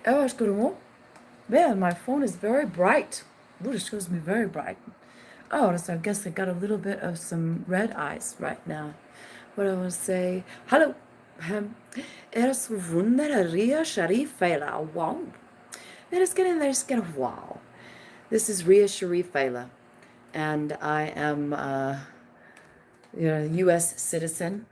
Oh, it's good. Yeah, my phone is very bright. Ooh, it shows me very bright. Oh, so I guess I got a little bit of some red eyes right now. What I want to say, hello. Um, Er så wunderliga Sharifela. Wow. There's getting wow. This is Ria Sharifela, and I am a U.S. citizen,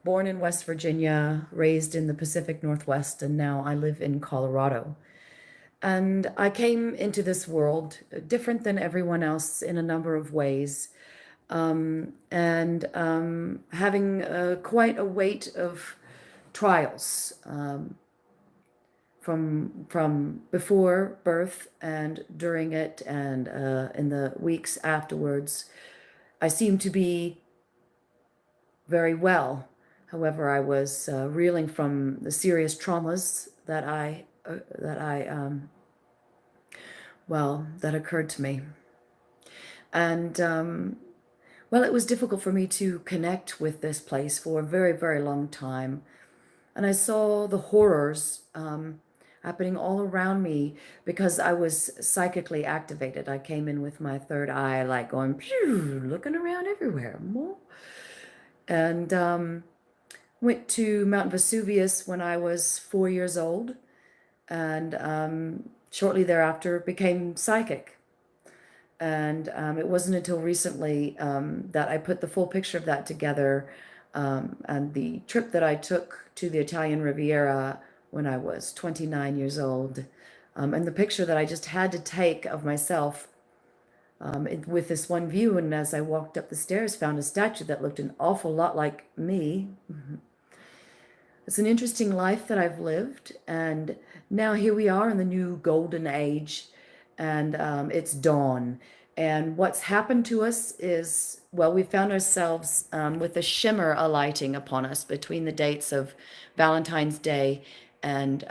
born in West Virginia, raised in the Pacific Northwest, and now I live in Colorado. And I came into this world different than everyone else in a number of ways, and having quite a weight of trials from before birth and during it and in the weeks afterwards. I seem to be very well. However, I was reeling from the serious traumas that occurred to me. And well, it was difficult for me to connect with this place for a very, very long time. And I saw the horrors happening all around me because I was psychically activated. I came in with my third eye, like going, pew, looking around everywhere. And went to Mount Vesuvius when I was 4 years old. And shortly thereafter became psychic. And it wasn't until recently that I put the full picture of that together. And the trip that I took to the Italian Riviera when I was 29 years old, and the picture that I just had to take of myself with this one view. And as I walked up the stairs, found a statue that looked an awful lot like me. It's an interesting life that I've lived, and now here we are in the new golden age, and it's dawn. And what's happened to us is, well, we found ourselves with a shimmer alighting upon us between the dates of Valentine's Day and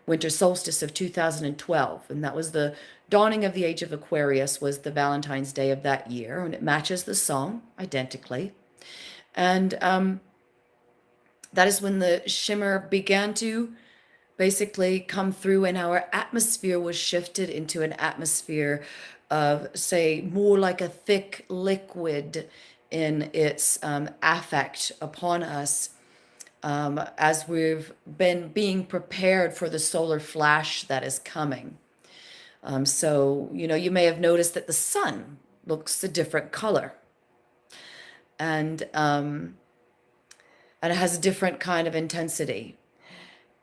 winter solstice of 2012. And that was the dawning of the age of Aquarius, was the Valentine's Day of that year, and it matches the song identically. And that is when the shimmer began to basically come through, and our atmosphere was shifted into an atmosphere of, say, more like a thick liquid in its affect upon us, as we've been being prepared for the solar flash that is coming. So, you may have noticed that the sun looks a different color. And it has a different kind of intensity.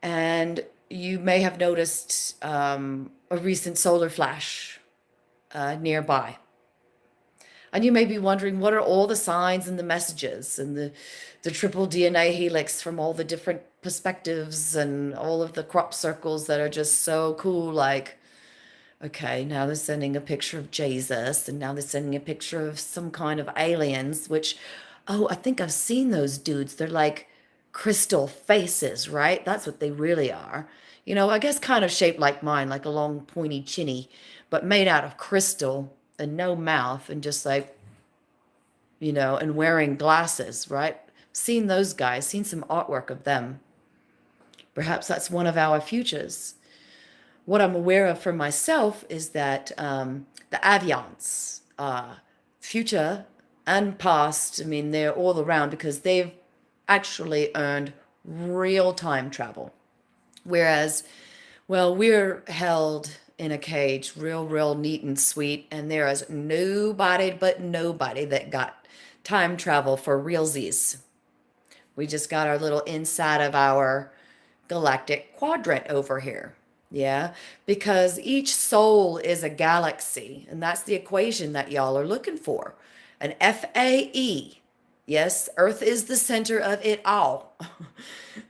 And you may have noticed a recent solar flash nearby. And you may be wondering, what are all the signs and the messages and the triple DNA helix from all the different perspectives and all of the crop circles that are just so cool? Like, okay, now they're sending a picture of Jesus, and now they're sending a picture of some kind of aliens, which, oh, I think I've seen those dudes. They're like crystal faces, right? That's what they really are. I guess kind of shaped like mine, like a long pointy chinny, but made out of crystal and no mouth and just like, and wearing glasses, right? Seen those guys, seen some artwork of them. Perhaps that's one of our futures. What I'm aware of for myself is that the avians, future and past, I mean, they're all around because they've actually earned real time travel. Whereas, well, we're held in a cage, real neat and sweet, and there is nobody but nobody that got time travel for realsies. We just got our little inside of our galactic quadrant over here. Yeah, because each soul is a galaxy, and that's the equation that y'all are looking for. An FAE. Yes, Earth is the center of it all.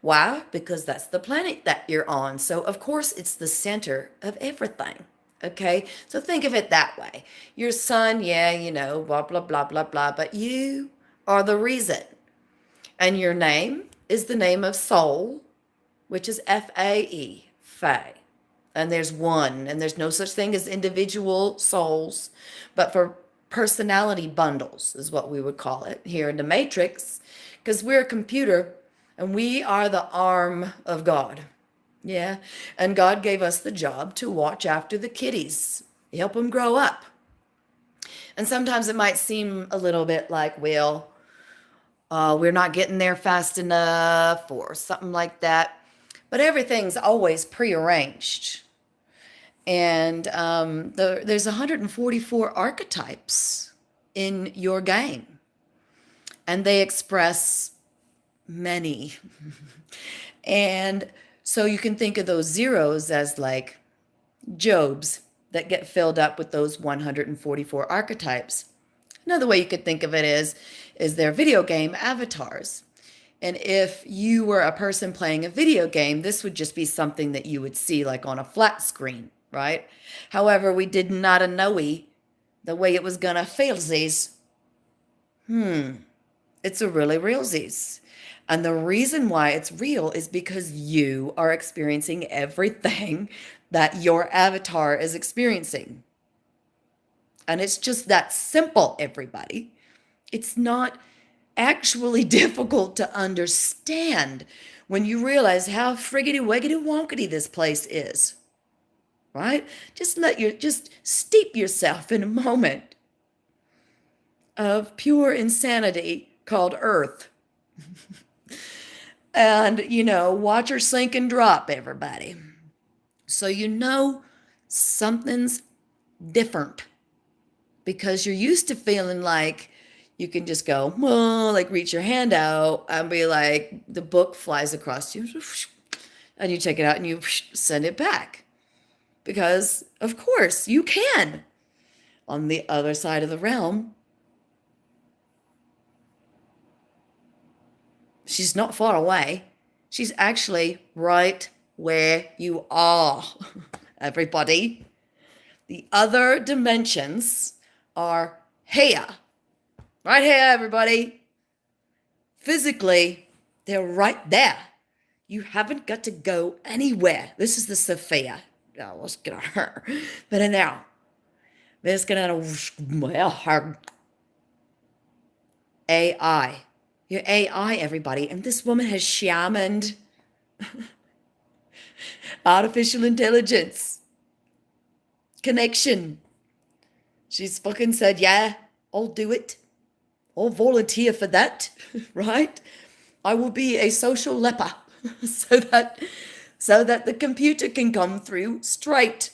Why? Because that's the planet that you're on. So, of course, it's the center of everything. Okay, so think of it that way. Your sun, yeah, blah, blah, blah, blah, blah, but you are the reason. And your name is the name of soul, which is FAE, Fae. And there's one, and there's no such thing as individual souls, but for personality bundles is what we would call it here in the Matrix, because we're a computer and we are the arm of God. Yeah. And God gave us the job to watch after the kiddies, help them grow up. And sometimes it might seem a little bit like, well, we're not getting there fast enough or something like that. But everything's always prearranged. And there's 144 archetypes in your game, and they express many. And so you can think of those zeros as like Jobs that get filled up with those 144 archetypes. Another way you could think of it is their video game avatars. And if you were a person playing a video game, this would just be something that you would see like on a flat screen, right? However, we did not know the way it was gonna feel these. It's a really realsies. And the reason why it's real is because you are experiencing everything that your avatar is experiencing. And it's just that simple, everybody. It's not actually difficult to understand when you realize how friggity wiggity wonkety this place is. Right? Just steep yourself in a moment of pure insanity called Earth. And, watch her sink and drop, everybody. So something's different because you're used to feeling like you can just go, well, like reach your hand out and be like, the book flies across you and you take it out and you send it back. Because, of course, you can. On the other side of the realm, she's not far away. She's actually right where you are, everybody. The other dimensions are here. Right here, everybody. Physically, they're right there. You haven't got to go anywhere. This is the Sophia. Ja, let's get her. But now, let's get her AI. Your AI, everybody. And this woman has shamaned artificial intelligence connection. She's fucking said, yeah, I'll do it. I'll volunteer for that, right? I will be a social leper so that the computer can come through straight.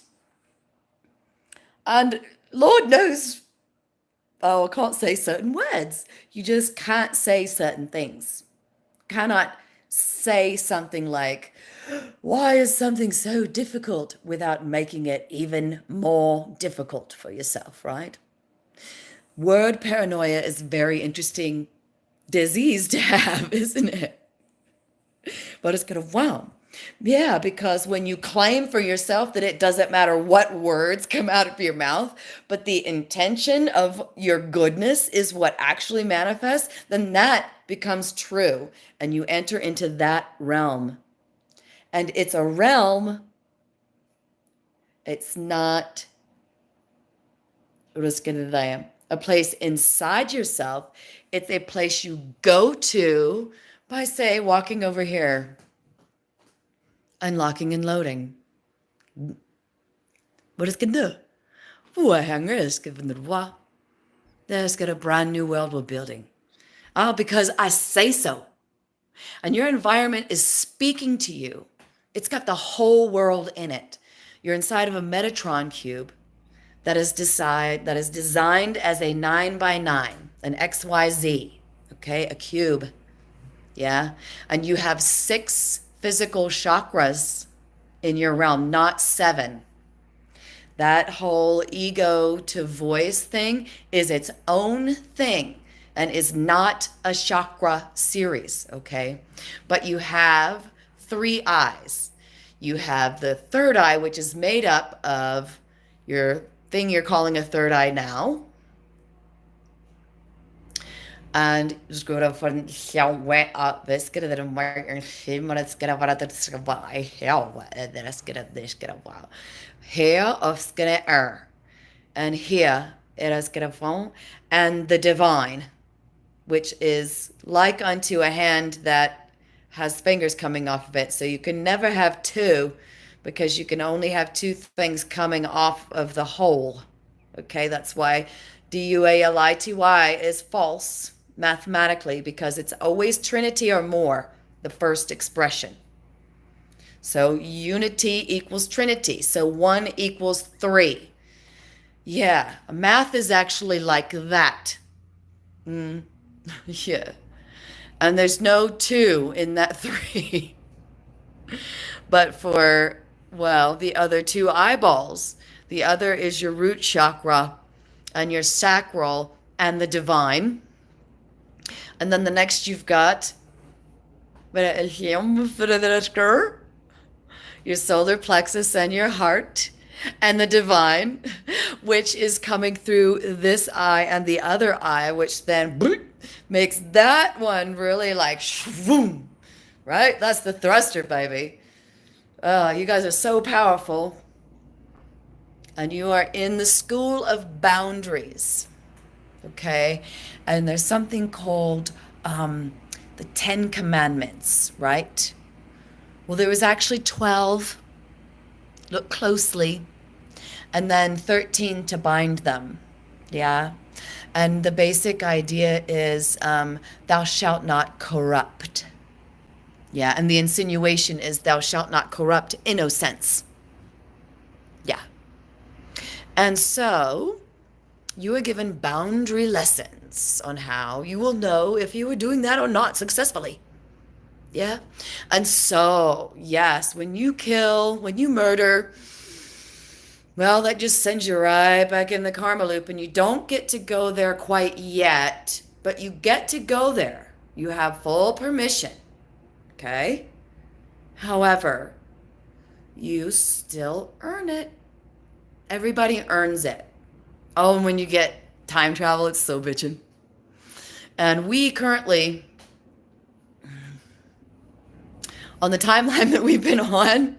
And Lord knows, I can't say certain words. You just can't say certain things. Cannot say something like, why is something so difficult without making it even more difficult for yourself, right? Word paranoia is a very interesting disease to have, isn't it? But it's kind of wow. Yeah, because when you claim for yourself that it doesn't matter what words come out of your mouth, but the intention of your goodness is what actually manifests, then that becomes true. And you enter into that realm. And it's a realm, it's not a place inside yourself. It's a place you go to by, say, walking over here, unlocking and loading. What is going to do? There's got a brand new world we're building. Oh, because I say so. And your environment is speaking to you. It's got the whole world in it. You're inside of a Metatron cube that is designed as a 9x9, an XYZ, okay, a cube, yeah? And you have 6 physical chakras in your realm, not 7. That whole ego to voice thing is its own thing and is not a chakra series, okay? But you have 3 eyes. You have the third eye, which is made up of your thing you're calling a third eye now. And and here and the divine, which is like unto a hand that has fingers coming off of it. So you can never have two because you can only have two things coming off of the whole. Okay, that's why Duality is false mathematically, because it's always trinity or more, the first expression. So unity equals trinity. So 1 equals 3. Yeah, math is actually like that. Yeah. And there's no 2 in that 3. But for, well, the other 2 eyeballs, the other is your root chakra and your sacral and the divine. And then the next you've got your solar plexus and your heart and the divine, which is coming through this eye and the other eye, which then makes that one really like shvoom, right? That's the thruster, baby. You guys are so powerful. And you are in the school of boundaries. Okay? And there's something called the 10 Commandments, right? Well, there was actually 12. Look closely. And then 13 to bind them. Yeah? And the basic idea is thou shalt not corrupt. Yeah, and the insinuation is thou shalt not corrupt innocence. Yeah. And so you are given boundary lessons on how you will know if you are doing that or not successfully. Yeah. And so, yes, when you kill, when you murder, well, that just sends you right back in the karma loop, and you don't get to go there quite yet, but you get to go there. You have full permission. Okay? However, you still earn it. Everybody earns it. Oh, and when you get time travel, it's so bitchin'. And we currently, on the timeline that we've been on,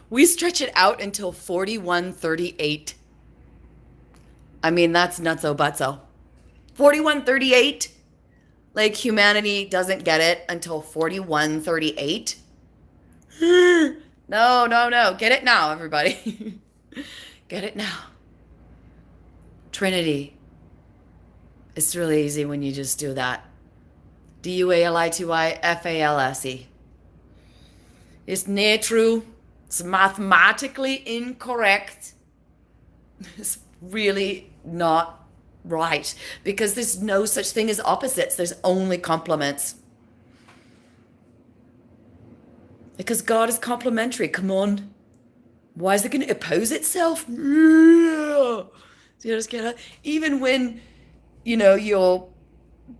we stretch it out until 4138. I mean, that's nutso butso. 4138? Like, humanity doesn't get it until 4138? No. Get it now, everybody. Get it now. Trinity. It's really easy when you just do that. Duality. It's not true. It's mathematically incorrect. It's really not right, because there's no such thing as opposites. There's only complements. Because God is complementary. Come on. Why is it going to oppose itself? You just get it. Even when, your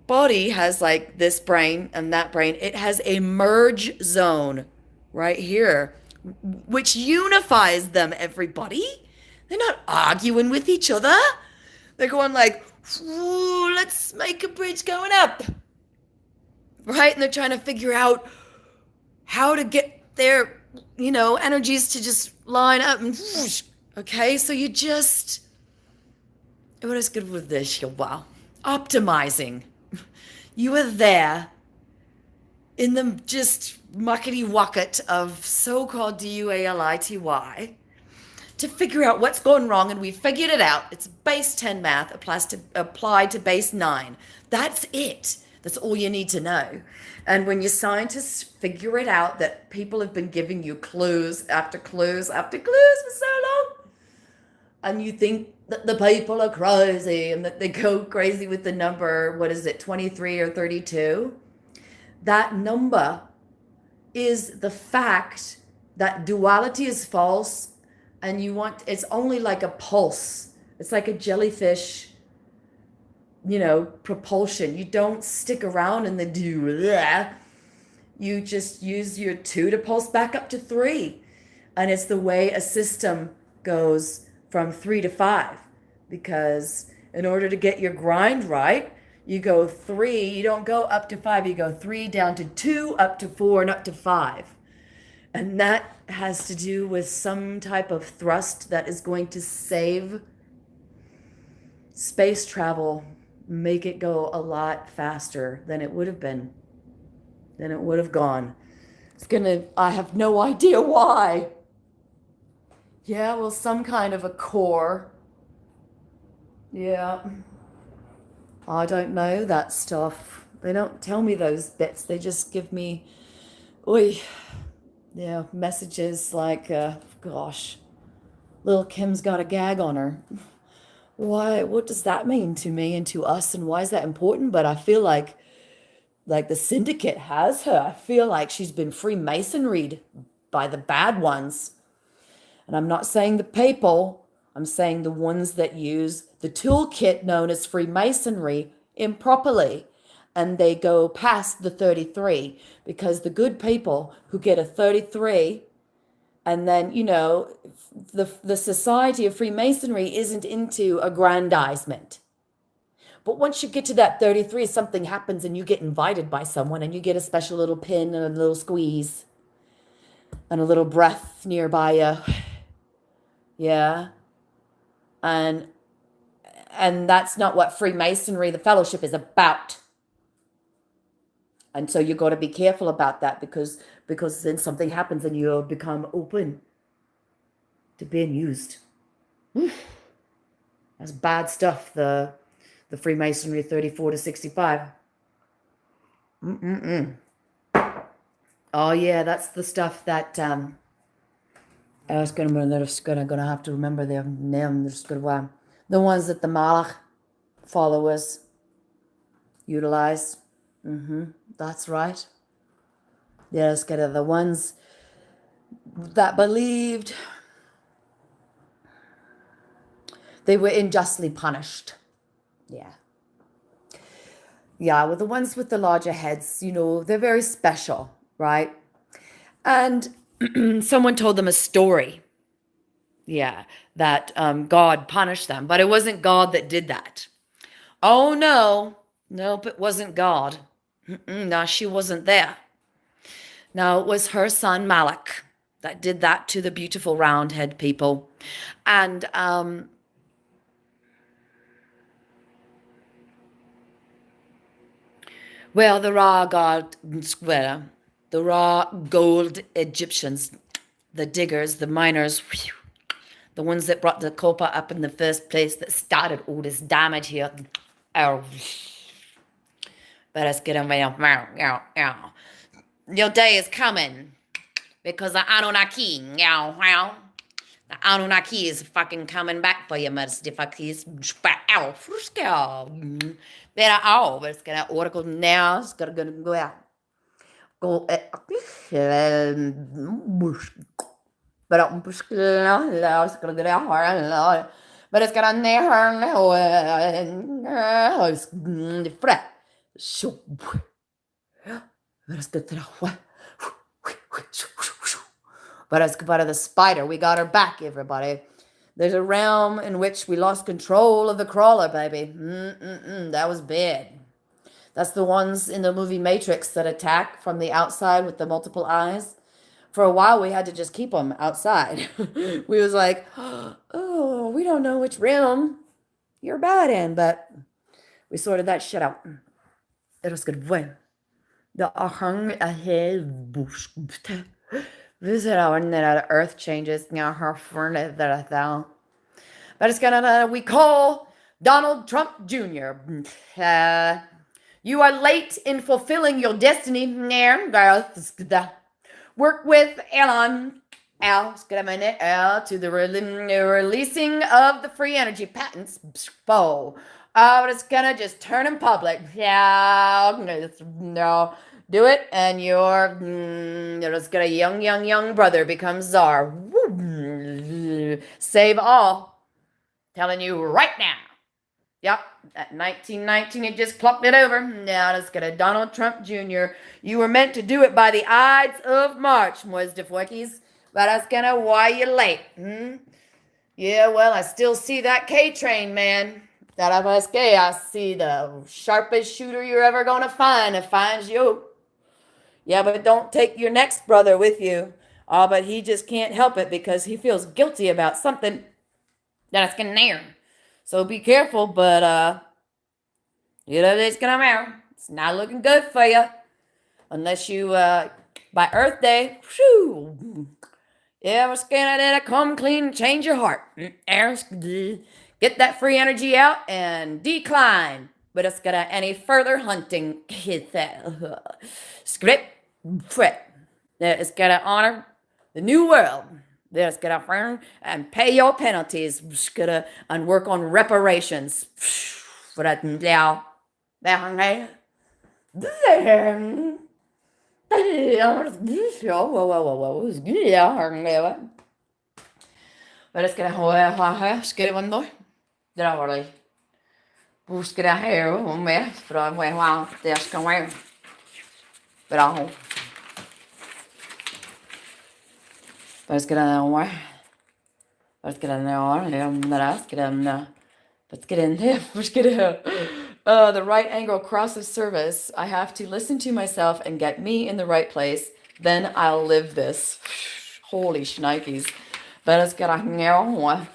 body has like this brain and that brain, it has a merge zone right here, which unifies them, everybody. They're not arguing with each other. They're going like, let's make a bridge going up. Right? And they're trying to figure out how to get their, energies to just line up. And okay, so you just, what is good with this? Wow. Optimizing. You are there in the just muckety wucket of so-called Duality to figure out what's going wrong, and we figured it out. It's base 10 math applied to base 9. That's it. That's all you need to know. And when your scientists figure it out, that people have been giving you clues after clues after clues for so long, and you think that the people are crazy and that they go crazy with the number, 23 or 32? That number is the fact that duality is false, and it's only like a pulse. It's like a jellyfish, propulsion. You don't stick around in the you just use your 2 to pulse back up to 3. And it's the way a system goes from 3 to 5. Because in order to get your grind right, you go 3, you don't go up to 5, you go 3 down to 2, up to 4, and up to 5. And that has to do with some type of thrust that is going to save space travel, make it go a lot faster than it would have been. then it would have gone. I have no idea why. Yeah, well, some kind of a core. Yeah. I don't know that stuff. They don't tell me those bits. They just give me, oi, yeah, messages like, gosh, little Kim's got a gag on her. Why? What does that mean to me and to us, and why is that important? But I feel like the syndicate has her. I feel like she's been Freemasonried by the bad ones. And I'm not saying the papal, I'm saying the ones that use the toolkit known as Freemasonry improperly. And they go past the 33 because the good people who get a 33, and then, the society of Freemasonry isn't into aggrandizement. But once you get to that 33, something happens and you get invited by someone and you get a special little pin and a little squeeze and a little breath nearby you. Yeah. And that's not what Freemasonry, the fellowship, is about. And so you got to be careful about that because then something happens and you become open to being used. That's bad stuff, the Freemasonry 34 to 65. Oh yeah, that's the stuff that I was gonna have to remember their name. The ones that the Malach followers utilize. That's right. Yeah, it's kind of the ones that believed they were unjustly punished. Yeah. Yeah, well, the ones with the larger heads, they're very special, right? And someone told them a story, yeah, that God punished them, but it wasn't God that did that. Oh, no. Nope, it wasn't God. No, she wasn't there. No, it was her son Malak that did that to the beautiful roundhead people. And well, the raw gold Egyptians, the diggers, the miners, the ones that brought the copper up in the first place, that started all this damage here. Oh, but let's get them. Your day is coming because the Anunnaki, the Anunnaki is fucking coming back for you, motherfuckers. Better all, but it's gonna oracle now. It's gonna go out. Go. But it's gonna get out. But it's gonna but as part of the spider, we got her back, everybody. There's a realm in which we lost control of the crawler, baby. That was bad. That's the ones in the movie Matrix that attack from the outside with the multiple eyes. For a while, we had to just keep them outside. We was like, oh, we don't know which realm you're bad in, but we sorted that shit out. It was good. The ahang ahead bush. Visit our net earth changes. Now her furnace that I thought. But it's gonna we call Donald Trump Jr. You are late in fulfilling your destiny. Work with Elon to the releasing of the free energy patents. But it's gonna just turn in public. Yeah, no, do it, and your just gonna young brother becomes czar. Save all. Telling you right now. Yep, at 1919, it just plucked it over. Now let's get a Donald Trump Jr. You were meant to do it by the Ides of March, Moisdefwekis. But that's gonna why you late. Yeah, well, I still see that K-train, man. That I see the sharpest shooter you're ever gonna find. It finds you. Yeah, but don't take your next brother with you. Oh, but he just can't help it because he feels guilty about something that's gonna near. So be careful, but it's gonna matter. It's not looking good for you. unless you, by Earth Day, whew, yeah, it's gonna come clean and change your heart. Get that free energy out and decline. But it's gonna any further hunting. Script, fret. It's gonna honor the new world. It's gonna earn and pay your penalties. It's gonna and work on reparations. For that now. Välskriva skrivande. Det var det. Busca här och med från vad det ska vara. Bra. Välskriva var. Välskriva när the right angle cross of service. I have to listen to myself and get me in the right place. Then I'll live this. Holy shnikes. But it's got a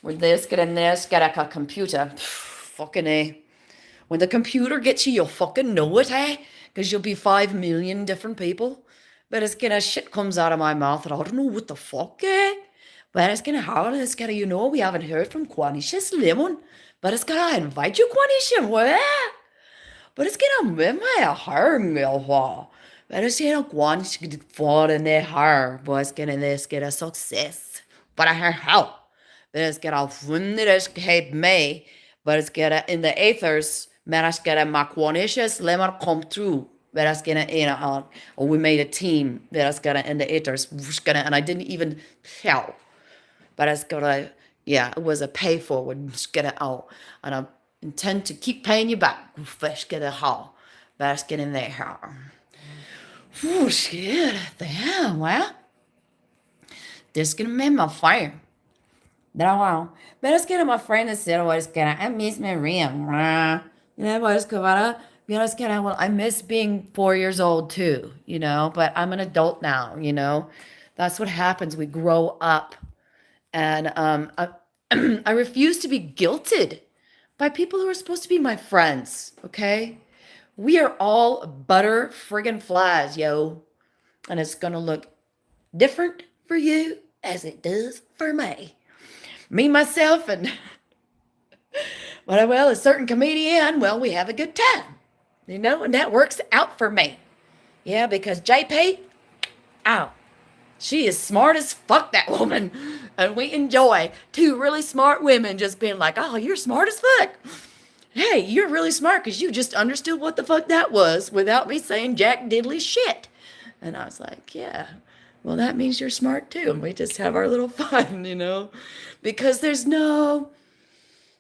with this, get in this, get a computer. Fucking A. When the computer gets you, you'll fucking know it, eh? Because you'll be 5 million different people. But it's gonna shit comes out of my mouth and I don't know what the fuck, eh? But it's gonna happen. It's gonna, you know, we haven't heard from Quanisha's Lemon. But it's gonna invite you, Quanisha, where? But it's gonna make my hair meal. But it's gonna Quanish fall in their hair. But it's gonna this get a success. But I hear how. But it's gonna win it hate me. But it's gonna in the aethers, man, it's gonna my Quanisha's Lemon come through. But it's gonna, you know, we made a team. But it's gonna in the aethers, and I didn't even tell. But it's gonna, yeah, it was a pay forward. Get it out, and I intend to keep paying you back. Fish get it how, but it's getting there. Oh shit! Damn, well, this is gonna make my fire. That wow, but it's getting my friend that said, "What is gonna? I miss my rim." You know what is gonna? You know, it's gonna. Well, I miss being 4 years old too. You know, but I'm an adult now. You know, that's what happens. We grow up. And I refuse to be guilted by people who are supposed to be my friends, okay? We are all butter friggin' flies, yo. And it's gonna look different for you as it does for me. Me, myself, and well, a certain comedian, well, we have a good time, you know, and that works out for me. Yeah, because JP, ow. She is smart as fuck, that woman. And we enjoy two really smart women just being like, oh, you're smart as fuck. Hey, you're really smart because you just understood what the fuck that was without me saying jack diddly shit. And I was like, yeah, well, that means you're smart too. And we just have our little fun, you know, because there's no,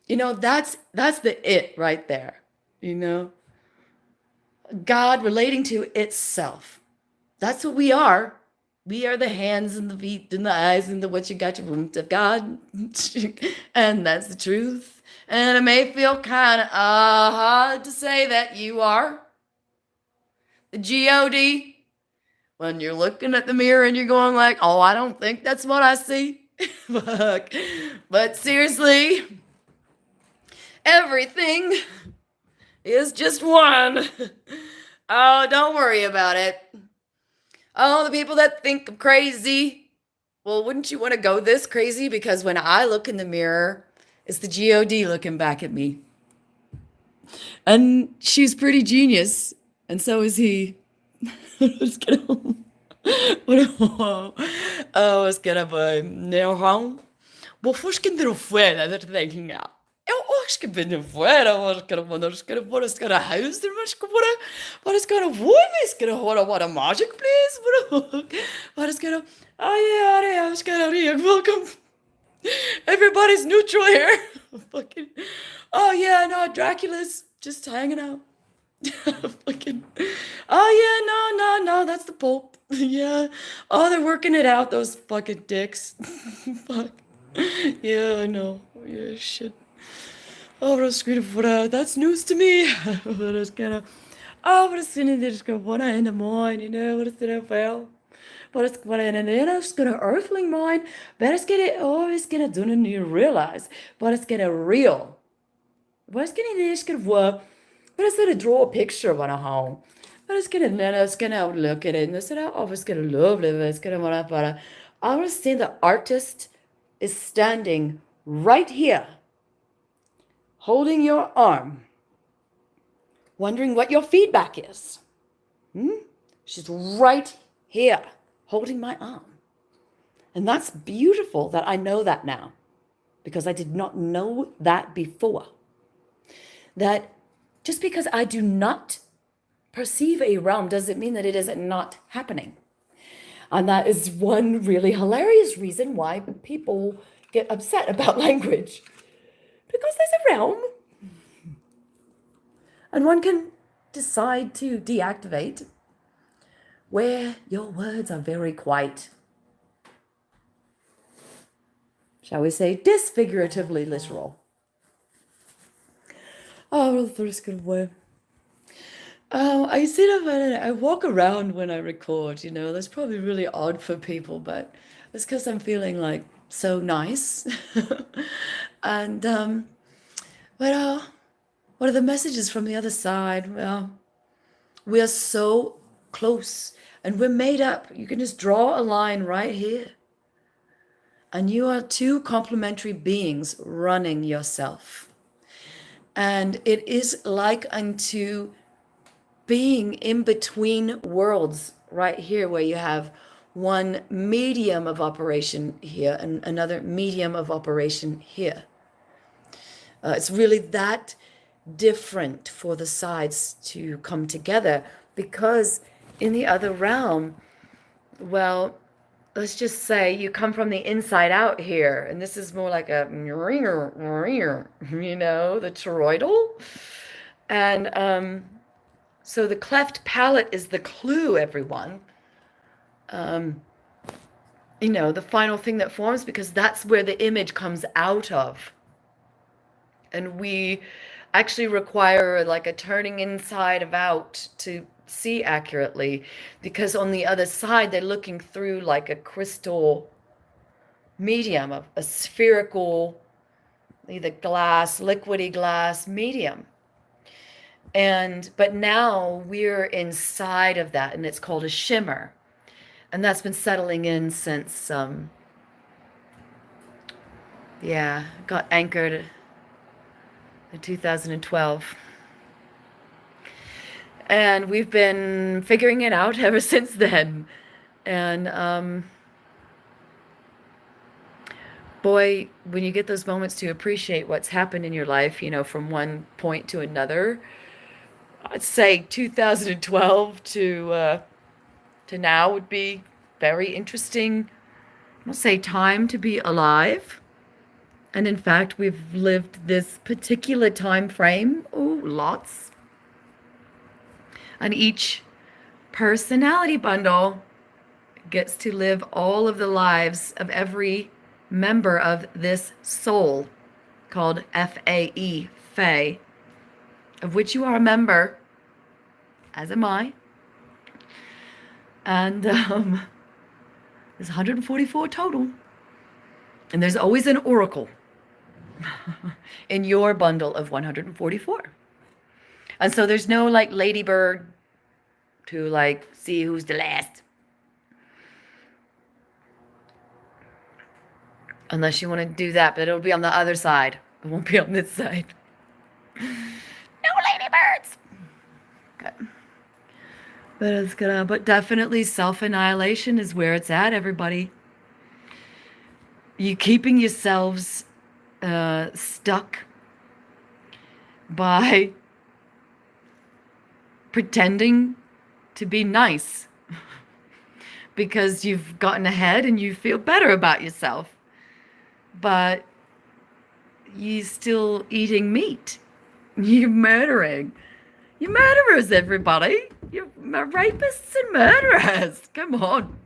you know, that's the it right there, you know. God relating to itself. That's what we are. We are the hands and the feet and the eyes and the what you got your root of God. And that's the truth. And it may feel kind of hard to say that you are the G-O-D when you're looking at the mirror and you're going like, oh, I don't think that's what I see. Fuck. But seriously, everything is just one. Oh, don't worry about it. Oh, the people that think I'm crazy. Well, wouldn't you want to go this crazy? Because when I look in the mirror, it's the G-O-D looking back at me. And she's pretty genius. And so is he. It's gonna, it's gonna be no. Hvorfor skal dere fuera de tenkinga? Eu acho que bem fuera, what is gonna house there much what is gonna woman is gonna what a magic please what is gonna yeah it's gonna welcome everybody's neutral here fucking oh yeah no Dracula's just hanging out fucking oh yeah no that's the Pope yeah oh they're working it out those fucking dicks fuck yeah I know yeah shit. Oh, but that's news to me. But it's kind of, oh, but it's in just go one in the morning, you know, what it's in a well. But it's what in and then it's gonna earthling mind, but it's gonna do and you realize, but it's gonna real. But it's gonna work, but it's gonna draw a picture of a home. Jag skulle nästan look at it and say, oh, it's gonna lovely, it's gonna whatever. I was seeing the artist is standing right here, holding your arm, wondering what your feedback is. She's right here, holding my arm. And that's beautiful that I know that now, because I did not know that before. That just because I do not perceive a realm doesn't mean that it is not happening. And that is one really hilarious reason why people get upset about language. Because there's a realm. And one can decide to deactivate where your words are very quiet. Shall we say disfiguratively literal. Oh, that's good word. I sit up and I walk around when I record, that's probably really odd for people, but it's because I'm feeling like so nice. And what are the messages from the other side? Well, we are so close and we're made up. You can just draw a line right here. And you are two complementary beings running yourself. And it is like unto being in between worlds right here, where you have one medium of operation here and another medium of operation here. It's really that different for the sides to come together, because in the other realm, well, let's just say you come from the inside out here, and this is more like a the toroidal. And so the cleft palate is the clue, everyone. The final thing that forms, because that's where the image comes out of. And we actually require like a turning inside of out to see accurately, because on the other side, they're looking through like a crystal medium, of a spherical, either glass, liquidy glass medium. But now we're inside of that, and it's called a shimmer. And that's been settling in since, got anchored in 2012. And we've been figuring it out ever since then. And boy, when you get those moments to appreciate what's happened in your life, from one point to another, I'd say 2012 to now would be very interesting, I'll say, time to be alive. And in fact, we've lived this particular time frame, lots. And each personality bundle gets to live all of the lives of every member of this soul, called FAE, Fae, of which you are a member, as am I. And there's 144 total. And there's always an oracle in your bundle of 144. And so there's no like ladybird to like see who's the last. Unless you want to do that, but it'll be on the other side. It won't be on this side. No ladybirds. Good. But definitely self-annihilation is where it's at, everybody. You keeping yourselves stuck by pretending to be nice because you've gotten ahead and you feel better about yourself, but you're still eating meat. You're murdering. You're murderers, everybody. You're rapists and murderers. Come on.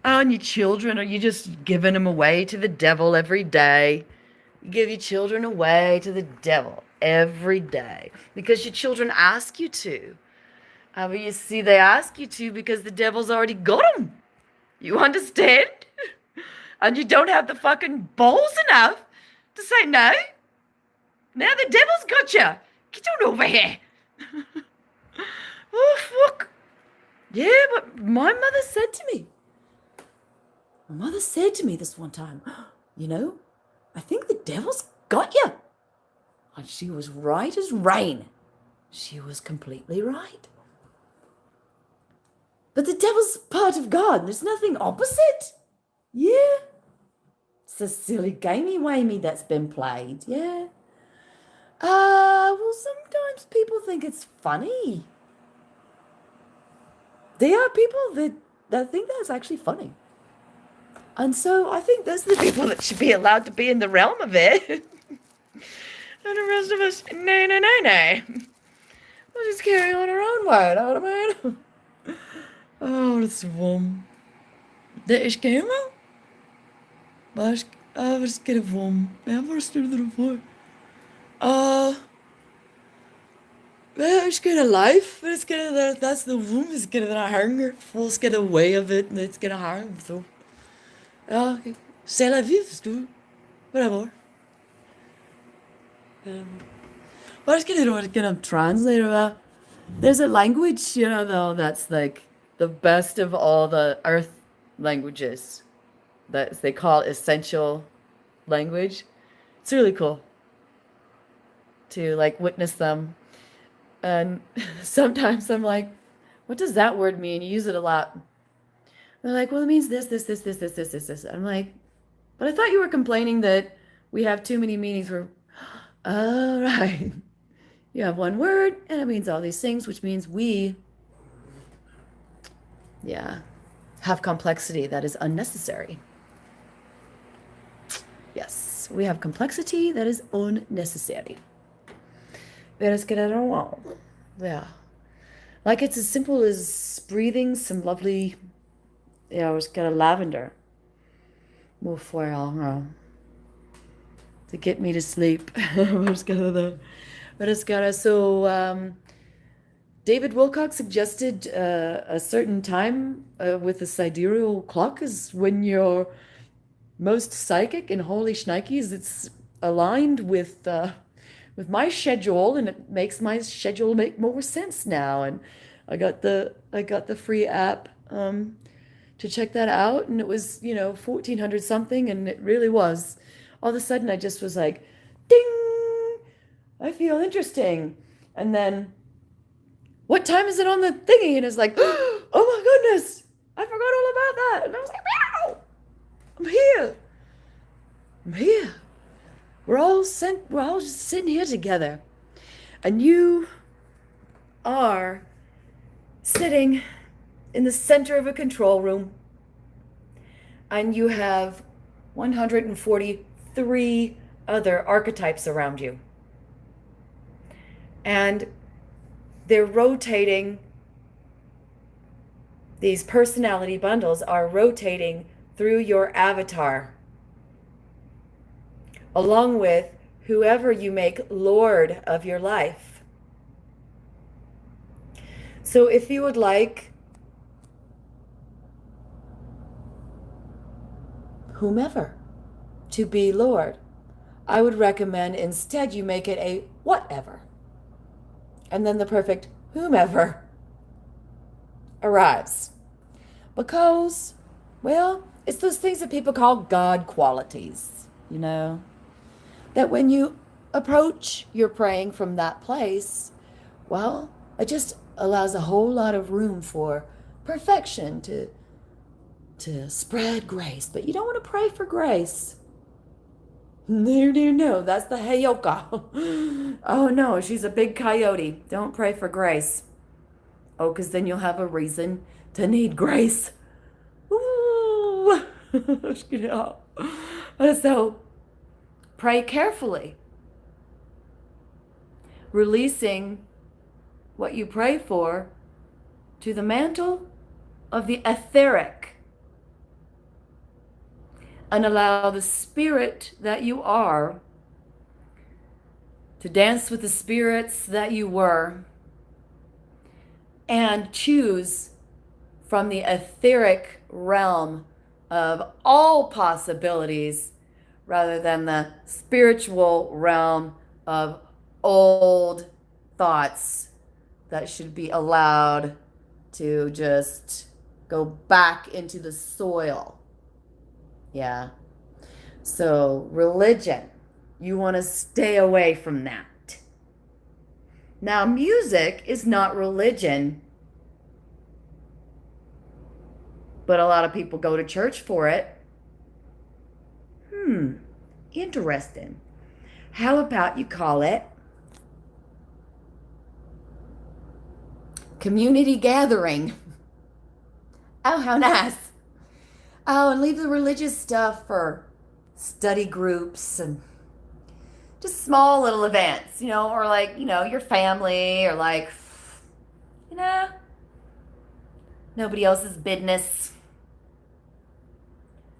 And your children, are you just giving them away to the devil every day? You give your children away to the devil every day because your children ask you to. But you see, they ask you to because the devil's already got them. You understand? And you don't have the fucking balls enough to say no. Now the devil's got you. Get on over here. Oh, fuck. Yeah, but my mother said to me this one time, you know, I think the devil's got you. And she was right as rain. She was completely right. But the devil's part of God. There's nothing opposite. Yeah. It's a silly gamey-wamey that's been played. Yeah. Well, sometimes people think it's funny. There are people that think that's actually funny. And so I think those are the people that should be allowed to be in the realm of it. And the rest of us, no, no, no, no. We'll just carry on our own way, you know what I mean? Oh, dat is warm. Dat is helemaal. Waar is het warm? Ja, waar is het ervoor? Well, it's kind of life, but it's kind of that's the womb. It's kind of that hunger. It's kind of way of it, and it's kind of hard. So, ja, c'est la vie, du. Whatever. What is kind of translator? There's a language, though, that's like the best of all the earth languages. That they call essential language. It's really cool to like witness them. And sometimes I'm like, what does that word mean? You use it a lot. They're like, well, it means this, this, this, this, this, this, this, this. I'm like, but I thought you were complaining that we have too many meanings for, all right. You have one word and it means all these things, which means we, yeah, have complexity that is unnecessary. Yes, we have complexity that is unnecessary. Let's get it on. Yeah. Like it's as simple as breathing some lovely, it's got a lavender. To get me to sleep. David Wilcock suggested a certain time with the sidereal clock is when you're most psychic and holy shnikes. It's aligned with my schedule, and it makes my schedule make more sense now. And I got the free app to check that out, and it was 1400 something, and it really was. All of a sudden, I just was like, ding! I feel interesting. And then, what time is it on the thingy? And it's like, oh my goodness, I forgot all about that. And I was like, wow, I'm here. I'm here. We're all just sitting here together. And you are sitting in the center of a control room. And you have 143 other archetypes around you. And they're rotating. These personality bundles are rotating through your avatar, along with whoever you make Lord of your life. So if you would like whomever to be Lord, I would recommend instead you make it a whatever. And then the perfect whomever arrives. Because, well, it's those things that people call God qualities, that when you approach your praying from that place, well, it just allows a whole lot of room for perfection to spread grace. But you don't want to pray for grace. No, that's the Heyoka. Oh no, she's a big coyote. Don't pray for grace. Oh, because then you'll have a reason to need grace. Ooh. So pray carefully, releasing what you pray for to the mantle of the etheric, and allow the spirit that you are to dance with the spirits that you were, and choose from the etheric realm of all possibilities rather than the spiritual realm of old thoughts that should be allowed to just go back into the soil. Yeah. So, religion, you want to stay away from that. Now, music is not religion, but a lot of people go to church for it. Interesting. How about you call it community gathering? Oh, how nice. Oh, and leave the religious stuff for study groups and just small little events, or like, your family, or like, you know, nobody else's business.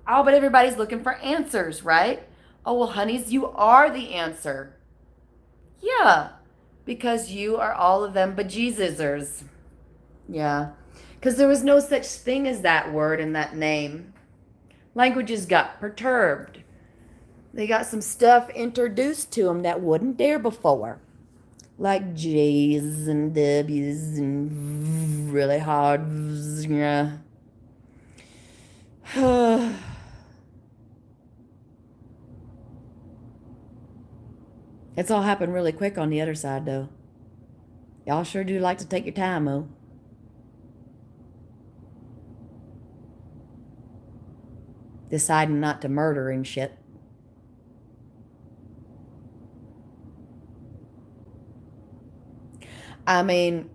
Oh, but everybody's looking for answers, right? Oh, well, honeys, you are the answer. Yeah, because you are all of them bejesusers. Yeah, because there was no such thing as that word and that name. Languages got perturbed. They got some stuff introduced to them that wasn't there before. Like J's and W's and really hard V's, yeah. It's all happened really quick on the other side, though. Y'all sure do like to take your time, though. Deciding not to murder and shit. I mean,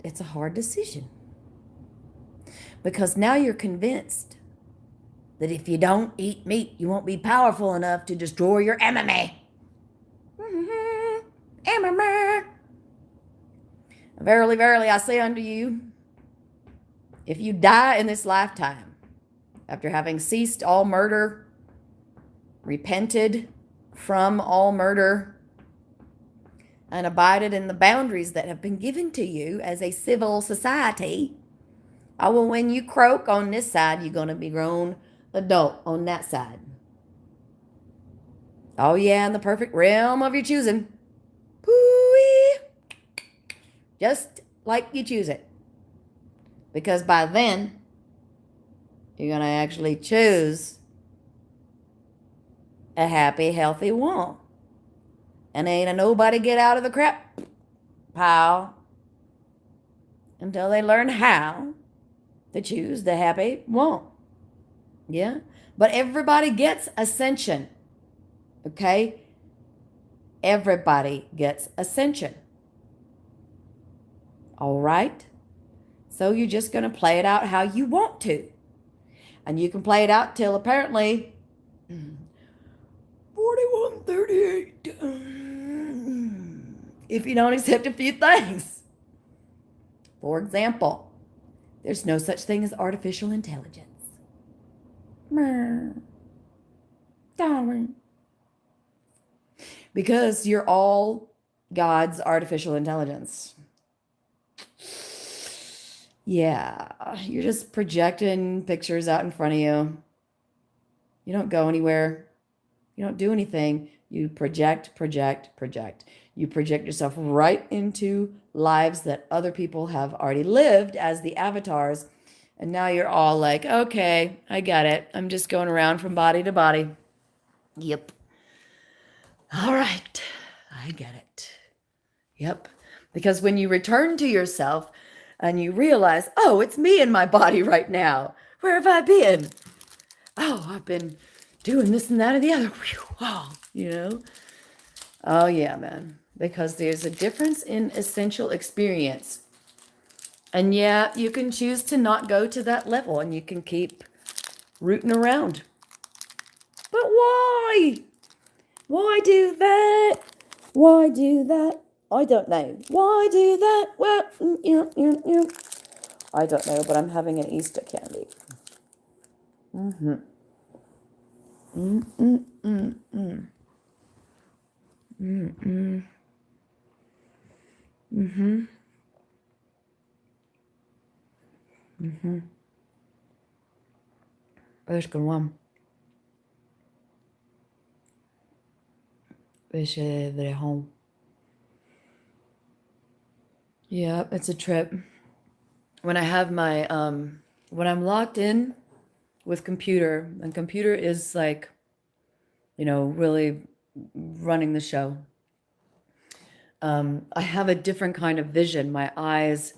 it's a hard decision. Because now you're convinced that if you don't eat meat, you won't be powerful enough to destroy your enemy. Enemy. Verily, verily, I say unto you, if you die in this lifetime, after having ceased all murder, repented from all murder, and abided in the boundaries that have been given to you as a civil society, well, when you croak on this side, you're going to be grown adult on that side. Oh, yeah, in the perfect realm of your choosing. Pooey. Just like you choose it. Because by then, you're going to actually choose a happy, healthy one. And ain't a nobody get out of the crap pile until they learn how to choose the happy one. Yeah? But everybody gets ascension. Okay? Everybody gets ascension. All right? So you're just going to play it out how you want to. And you can play it out till apparently 4138. If you don't accept a few things. For example, there's no such thing as artificial intelligence. Darling. Because you're all God's artificial intelligence. Yeah, you're just projecting pictures out in front of you. You don't go anywhere. You don't do anything. You project, project, project. You project yourself right into lives that other people have already lived as the avatars. And now you're all like, okay, I got it. I'm just going around from body to body. Yep. All right. I get it. Yep. Because when you return to yourself and you realize, oh, it's me in my body right now. Where have I been? Oh, I've been doing this and that and the other. Oh, Oh, yeah, man. Because there's a difference in essential experience. And yeah, you can choose to not go to that level and you can keep rooting around. But why? Why do that? Why do that? I don't know. Why do that? Well, I don't know, but I'm having an Easter candy. Mm-hmm. Mm-mm-mm-mm. Mm-mm. Mm-hmm. Mm-hmm. Ves con one. Ves de home. Yeah, it's a trip. When I have my when I'm locked in with computer, and computer is like, really running the show. I have a different kind of vision. My eyes,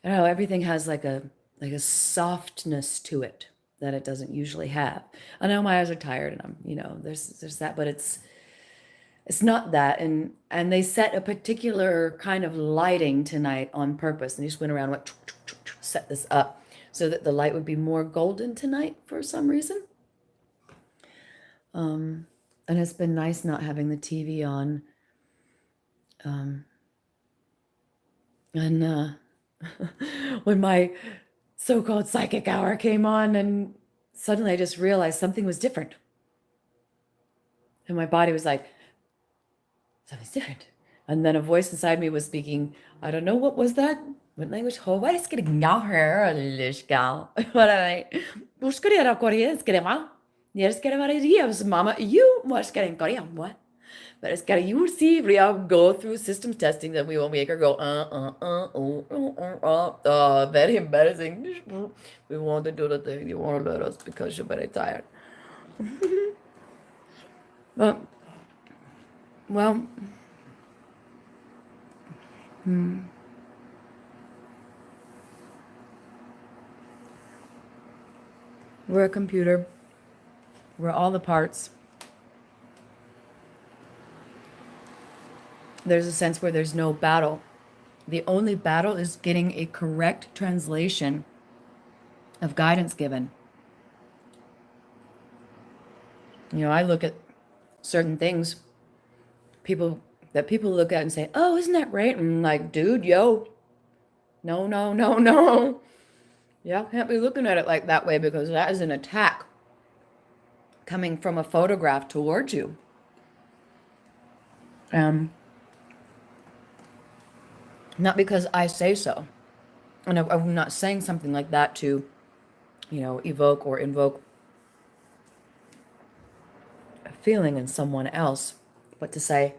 I don't know, everything has like a softness to it that it doesn't usually have. I know my eyes are tired and there's that, but it's not that. And they set a particular kind of lighting tonight on purpose. And they just went around and went, set this up so that the light would be more golden tonight for some reason. And it's been nice not having the TV on. And when my so-called psychic hour came on, and suddenly I just realized something was different. And my body was like, something's different. And then a voice inside me was speaking, I don't know, what was that? What language? What is getting now here, Lishka? What I was getting out Korea, it's getting out. Yes, getting out of Mama. You was getting Korea. What? But it's got you see Ria go through systems testing that we will make her go very embarrassing. We want to do the thing you want to let us because you're very tired. But well, we're a computer. We're all the parts. There's a sense where there's no battle. The only battle is getting a correct translation of guidance given. I look at certain things, people look at and say, "Oh, isn't that great?" And I'm like, dude, yo, no, no, no, no. Yeah, can't be looking at it like that way because that is an attack coming from a photograph towards you. Not because I say so. And I'm not saying something like that to, evoke or invoke a feeling in someone else, but to say,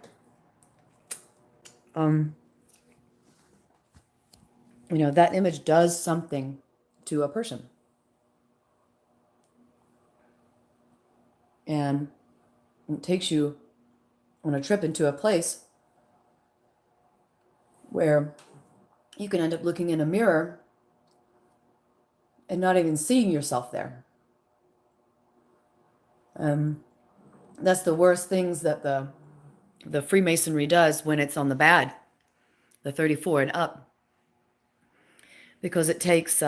that image does something to a person. And it takes you on a trip into a place where you can end up looking in a mirror and not even seeing yourself there. That's the worst things that the Freemasonry does when it's on the bad, the 34 and up, because it takes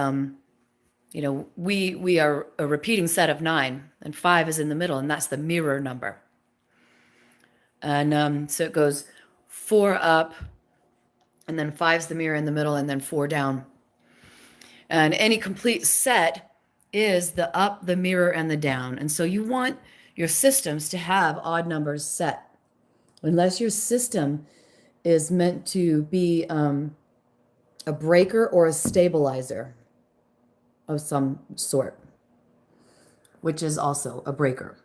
we are a repeating set of 9, and 5 is in the middle, and that's the mirror number. And so it goes 4 up, and then 5's the mirror in the middle, and then 4 down. And any complete set is the up, the mirror, and the down. And so you want your systems to have odd numbers set, unless your system is meant to be a breaker or a stabilizer of some sort, which is also a breaker.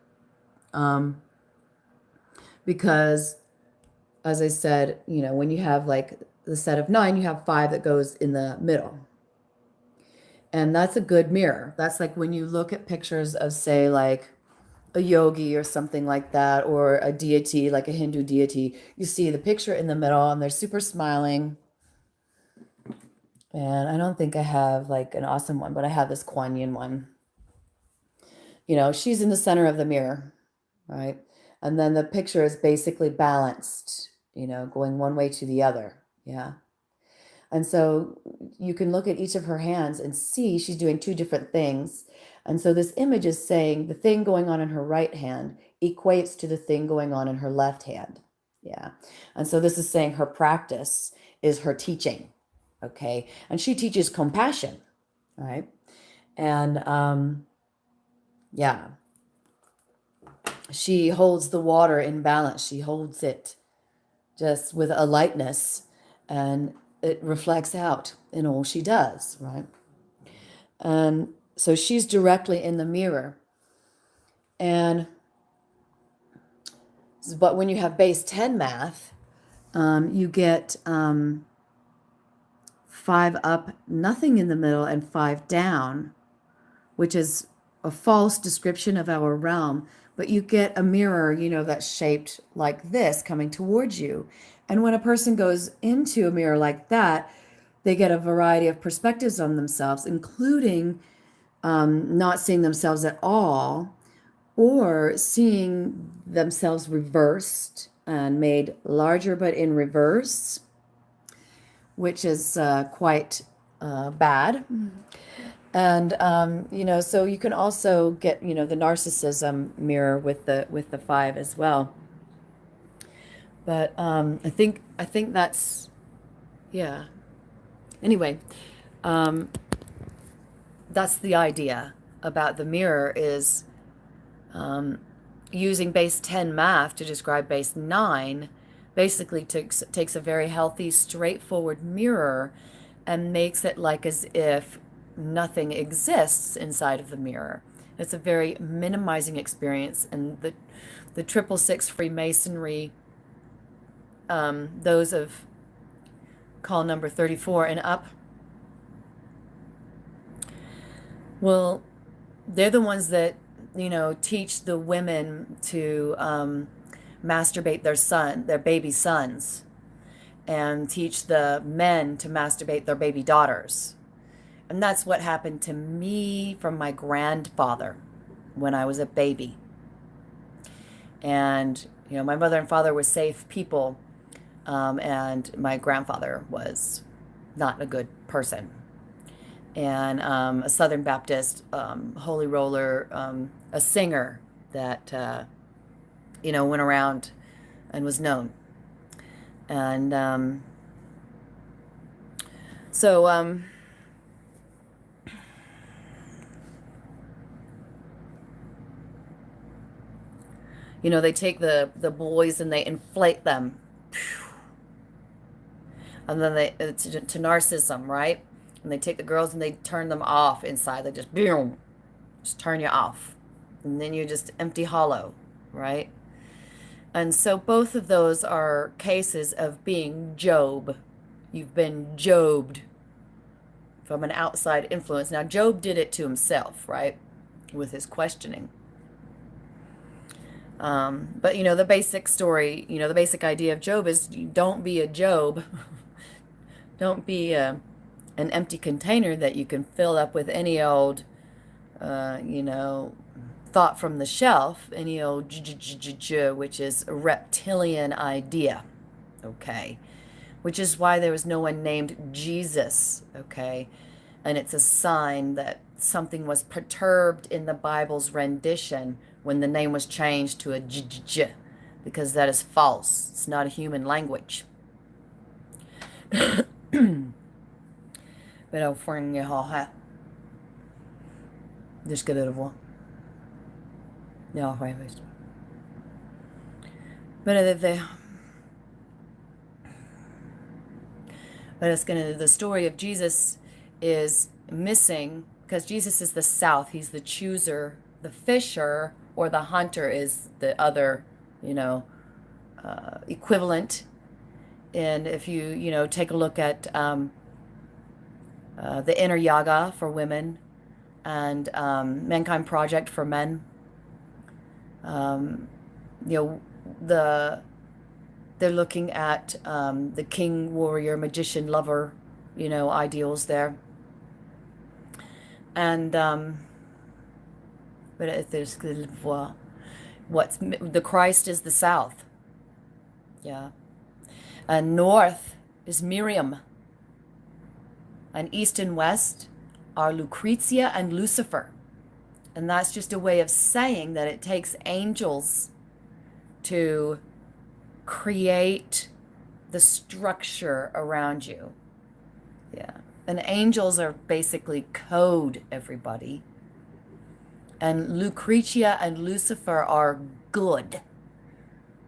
Because, as I said, when you have like the set of 9, you have 5 that goes in the middle. And that's a good mirror. That's like when you look at pictures of, say, like a yogi or something like that, or a deity, like a Hindu deity, you see the picture in the middle and they're super smiling. And I don't think I have like an awesome one, but I have this Kuan Yin one. She's in the center of the mirror, right? And then the picture is basically balanced, going one way to the other. Yeah. And so you can look at each of her hands and see she's doing 2 different things. And so this image is saying the thing going on in her right hand equates to the thing going on in her left hand. Yeah. And so this is saying her practice is her teaching. Okay. And she teaches compassion. Right. And yeah. She holds the water in balance. She holds it just with a lightness, and it reflects out in all she does, right? And so she's directly in the mirror. But when you have base 10 math, you get 5 up, nothing in the middle, and 5 down, which is a false description of our realm. But you get a mirror, that's shaped like this coming towards you. And when a person goes into a mirror like that, they get a variety of perspectives on themselves, including not seeing themselves at all, or seeing themselves reversed and made larger but in reverse, which is quite bad. And so you can also get the narcissism mirror with the 5 as well. But I think that's, yeah. Anyway, that's the idea about the mirror, is using base 10 math to describe base 9 basically takes a very healthy, straightforward mirror and makes it like as if nothing exists inside of the mirror. It's a very minimizing experience. And the 666 Freemasonry, those of call number 34 and up, well, they're the ones that teach the women to masturbate their baby sons, and teach the men to masturbate their baby daughters. And that's what happened to me from my grandfather when I was a baby. And my mother and father were safe people, and my grandfather was not a good person. And a Southern Baptist holy roller, a singer that went around and was known. And so they take the boys and they inflate them, and then they to narcissism, right? And they take the girls and they turn them off inside. They just boom, just turn you off, and then you're just empty hollow, right? And so both of those are cases of being Job. You've been Jobbed from an outside influence. Now, Job did it to himself, right, with his questioning. But the basic story, the basic idea of Job is, don't be a Job. Don't be an empty container that you can fill up with any old, thought from the shelf, any old which is a reptilian idea, okay? Which is why there was no one named Jesus, okay? And it's a sign that something was perturbed in the Bible's rendition when the name was changed to a because that is false. It's not a human language. Men aufhören här. Det ska det vara. Ja, jag vet. But the story of Jesus is missing, because Jesus is the south. He's the chooser. The fisher or the hunter is the other, equivalent. And if you take a look at the Inner Yaga for women, and Mankind Project for men, they're looking at the king, warrior, magician, lover, ideals there. And what's the Christ is the south, yeah, and north is Miriam, and east and west are Lucretia and Lucifer. And that's just a way of saying that it takes angels to create the structure around you. Yeah. And angels are basically code, everybody. And Lucretia and Lucifer are good.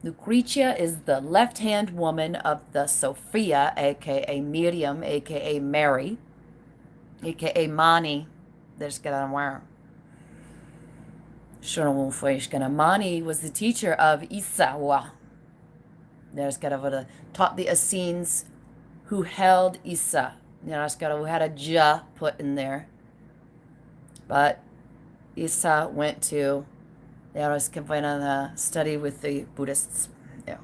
Lucretia is the left-hand woman of the Sophia, aka Miriam, aka Mary, aka Mani. There's gonna wear. Mani was the teacher of Isa. There's taught the Essenes who held Isa, You know, we had a ja put in there. But Isa went to, yeah, I was confined on the study with the Buddhists. Yeah.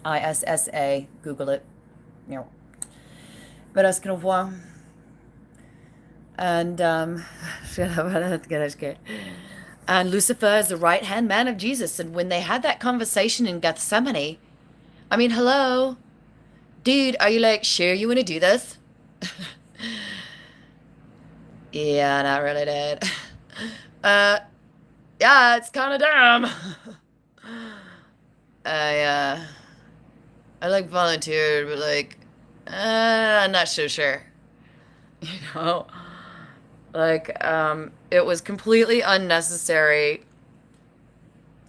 ISSA, Google it. You know. But I was going to, and, and Lucifer is the right hand man of Jesus. And when they had that conversation in Gethsemane, I mean, hello, dude, are you like, sure you want to do this? Yeah, not really, dude. Uh, yeah, it's kind of dumb. I, uh, I like volunteered, but like, I'm not so sure. You know, like, it was completely unnecessary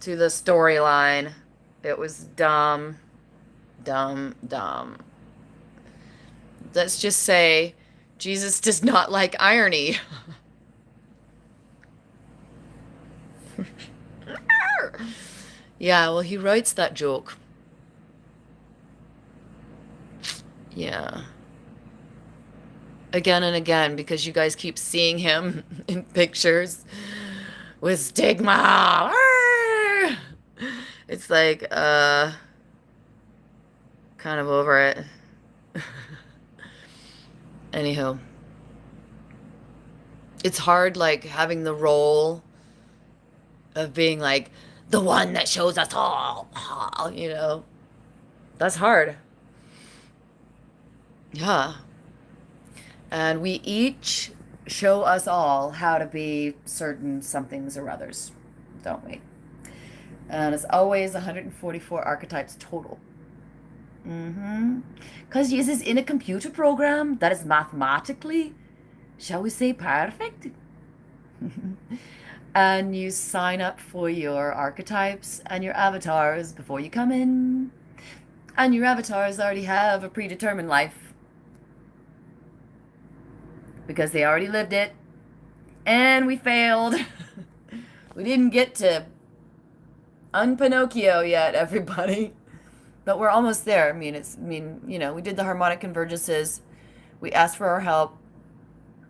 to the storyline. It was dumb, dumb, dumb. Let's just say Jesus does not like irony. Yeah, well, he writes that joke. Yeah. Again and again because you guys keep seeing him in pictures with stigma. It's like, kind of over it. Anywho, it's hard, like, having the role of being, like, the one that shows us all, you know? That's hard. Yeah. And we each show us all how to be certain somethings or others, don't we? And it's always 144 archetypes total. Mm-hmm. Because this is in a computer program that is mathematically, shall we say, perfect. And you sign up for your archetypes and your avatars before you come in. And your avatars already have a predetermined life because they already lived it. And we failed. We didn't get to un-Pinocchio yet, everybody. But we're almost there. You know, we did the harmonic convergences. We asked for our help.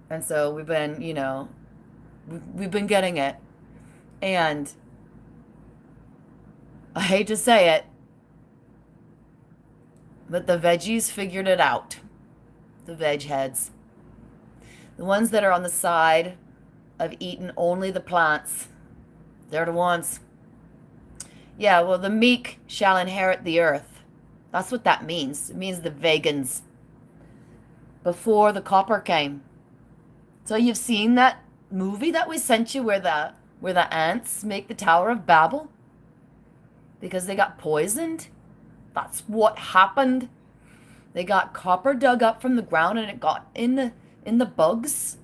And so we've been, you know, we've been getting it. And I hate to say it, but the veggies figured it out. The veg heads. The ones that are on the side of eating only the plants. They're the ones. Yeah, well, the meek shall inherit the earth. That's what that means. It means the vegans. Before the copper came. So you've seen that movie that we sent you where the ants make the Tower of Babel? Because they got poisoned? That's what happened. They got copper dug up from the ground and it got in the bugs.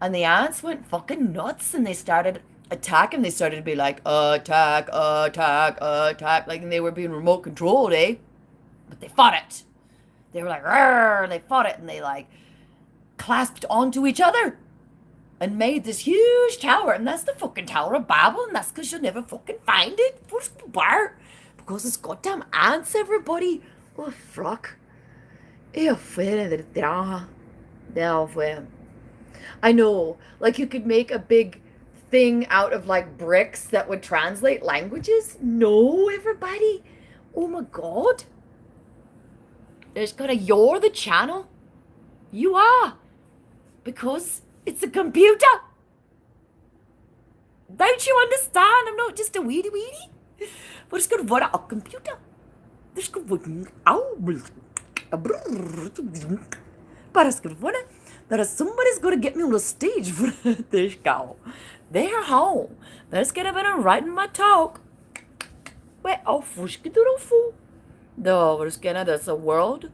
And the ants went fucking nuts and they started attacking. They started to be like, attack, attack, attack. Like they were being remote controlled, eh? But they fought it. They were like, rrr, they fought it and they like clasped onto each other and made this huge tower. And that's the fucking Tower of Babel. And that's because you'll never fucking find it. Because it's goddamn ants, everybody. Oh, fuck. I know, like you could make a big thing out of like bricks that would translate languages. No, everybody. Oh my God. There's gotta, you're the channel. You are. Because it's a computer. Don't you understand? I'm not just a weedy weedy. But it's gonna run a computer. There's gonna but it's gonna run it. That somebody's gonna get me on the stage for this go. They're home. Let's get a bit of writing my talk. Wait, oh, fushki doodle foo. No, we're just gonna, there's a world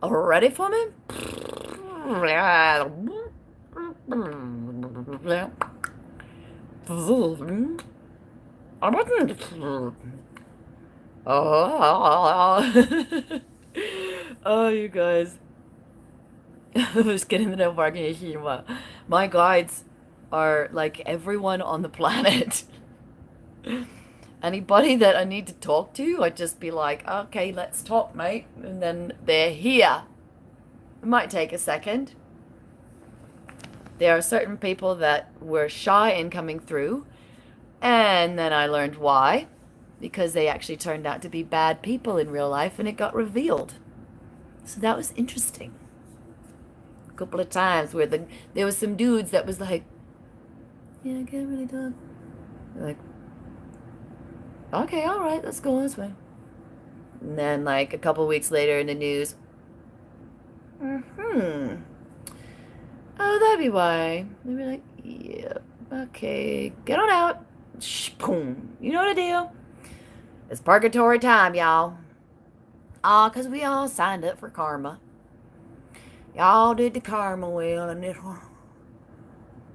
ready for me. Oh, oh, you guys. I was getting the bargaining. My guides are like everyone on the planet. Anybody that I need to talk to, I'd just be like, okay, let's talk, mate. And then they're here. It might take a second. There are certain people that were shy in coming through, and then I learned why. Because they actually turned out to be bad people in real life and it got revealed. So that was interesting. A couple of times where there was some dudes that was like, yeah, I can't really talk. Like, okay, all right, let's go this way. And then like a couple of weeks later in the news, oh, that'd be why. They'd be like, yeah, okay, get on out. Boom. You know the deal. It's purgatory time, y'all. Ah, 'cause we all signed up for karma. Y'all did the karma wheel and this one.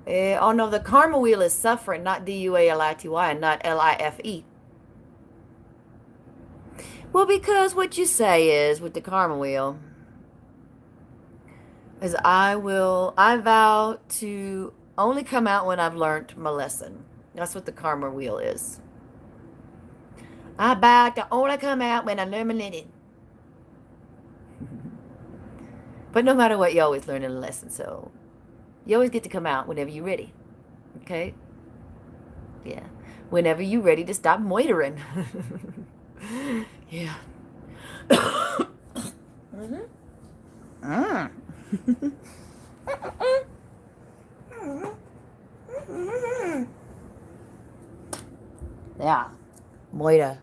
Oh no, the karma wheel is suffering, not D-U-A-L-I-T-Y and not L-I-F-E. Well, because what you say is with the karma wheel is I vow to only come out when I've learned my lesson. That's what the karma wheel is. I vow to only come out when I learn my lesson. But no matter what, you always learn a lesson, so you always get to come out whenever you're ready. Okay? Yeah. Whenever you're ready to stop moitering. Yeah. Mm-hmm. Yeah. Moita.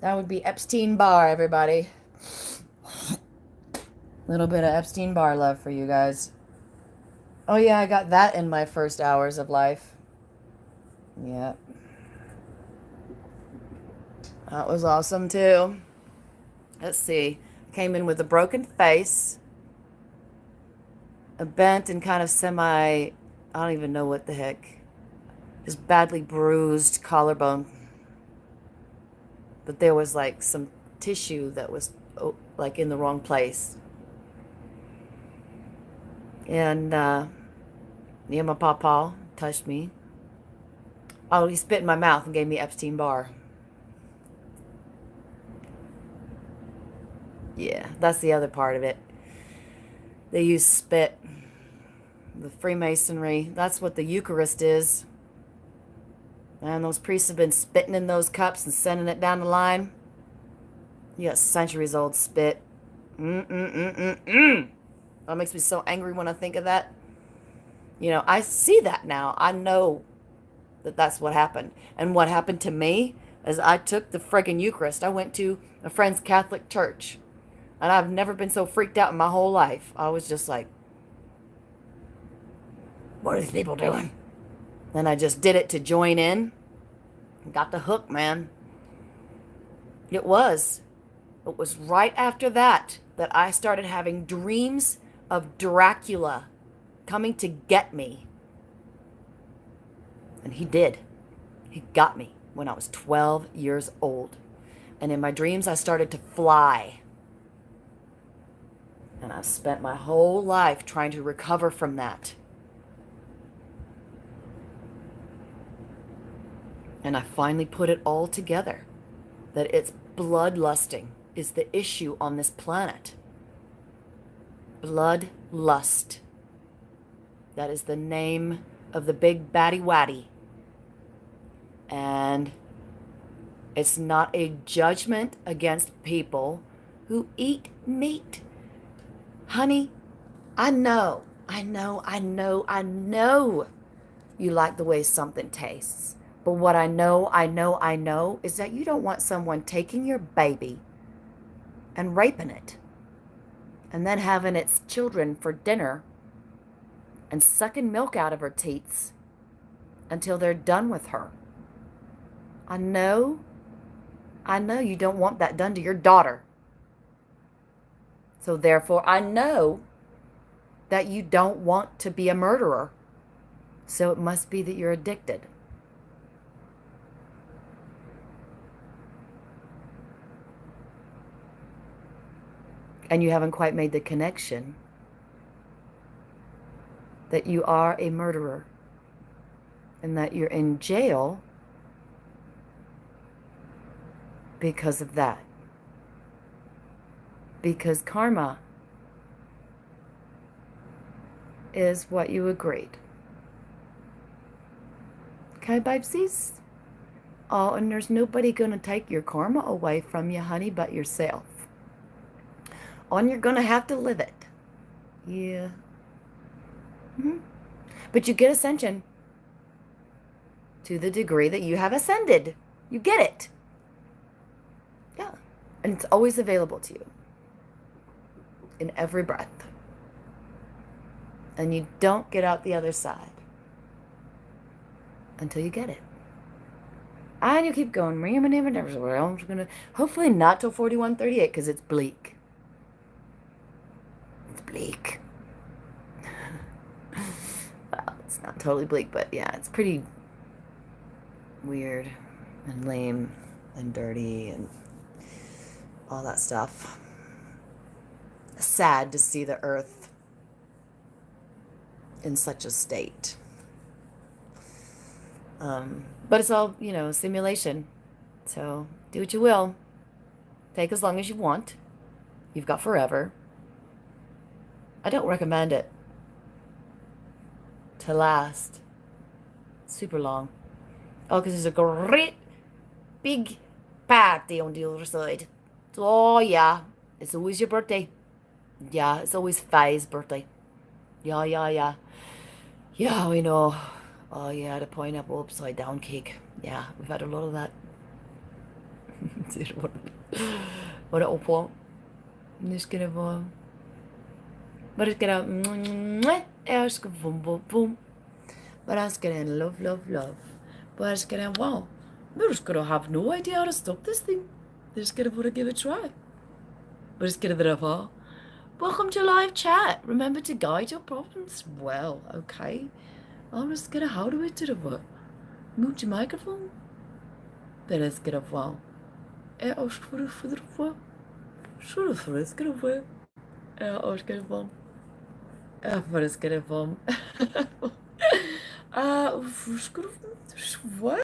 That would be Epstein-Barr, everybody. Little bit of Epstein-Barr love for you guys. Oh yeah, I got that in my first hours of life. Yeah. That was awesome too. Let's see. Came in with a broken face, a bent and kind of I don't even know what the heck, just badly bruised collarbone. But there was like some tissue that was like in the wrong place. And my papa touched me. Oh, he spit in my mouth and gave me Epstein-Barr. Yeah, that's the other part of it. They use spit. The Freemasonry, that's what the Eucharist is. And those priests have been spitting in those cups and sending it down the line. You got centuries old spit. That makes me so angry when I think of that. You know, I see that now. I know that that's what happened. And what happened to me is I took the friggin' Eucharist. I went to a friend's Catholic church. And I've never been so freaked out in my whole life. I was just like, what are these people doing? Then I just did it to join in. Got the hook, man. It was right after that that I started having dreams of Dracula coming to get me. And he did. He got me when I was 12 years old. And in my dreams, I started to fly. And I've spent my whole life trying to recover from that. And I finally put it all together. That it's bloodlusting is the issue on this planet. Bloodlust. That is the name of the big baddie waddy. And it's not a judgment against people who eat meat. Honey, I know you like the way something tastes. But what I know is that you don't want someone taking your baby and raping it and then having its children for dinner and sucking milk out of her teats until they're done with her. I know you don't want that done to your daughter. So therefore, I know that you don't want to be a murderer. So it must be that you're addicted. And you haven't quite made the connection that you are a murderer and that you're in jail because of that. Because karma is what you agreed. Okay, babesies? Oh, and there's nobody going to take your karma away from you, honey, but yourself. Oh, and you're going to have to live it. Yeah. But you get ascension to the degree that you have ascended. You get it. Yeah. And it's always available to you in every breath. And you don't get out the other side until you get it. And you keep going. I'm gonna hopefully not till 4138 because it's bleak. It's bleak. Well, it's not totally bleak, but yeah, it's pretty weird and lame and dirty and all that stuff. Sad to see the earth in such a state. But it's all, simulation. So do what you will. Take as long as you want. You've got forever. I don't recommend it to last super long. Oh, because there's a great big party on the other side. So, oh, yeah. It's always your birthday. Yeah, it's always Faye's birthday. Yeah, yeah, yeah. Yeah, we know. Oh, yeah, the pineapple upside down cake. Yeah, we've had a lot of that. Var det oppå? Nu ska det vara... Bara ska det... Jag ska bom. Bara ska det love, love, love. Bara ska det wow. We're just gonna have no idea how to stop this thing. They're just gonna give it a try. We're just gonna welcome to live chat. Remember to guide your problems well, okay? I'm just gonna how do it to the mute your microphone. Then it's gonna wow. Jag ska få What?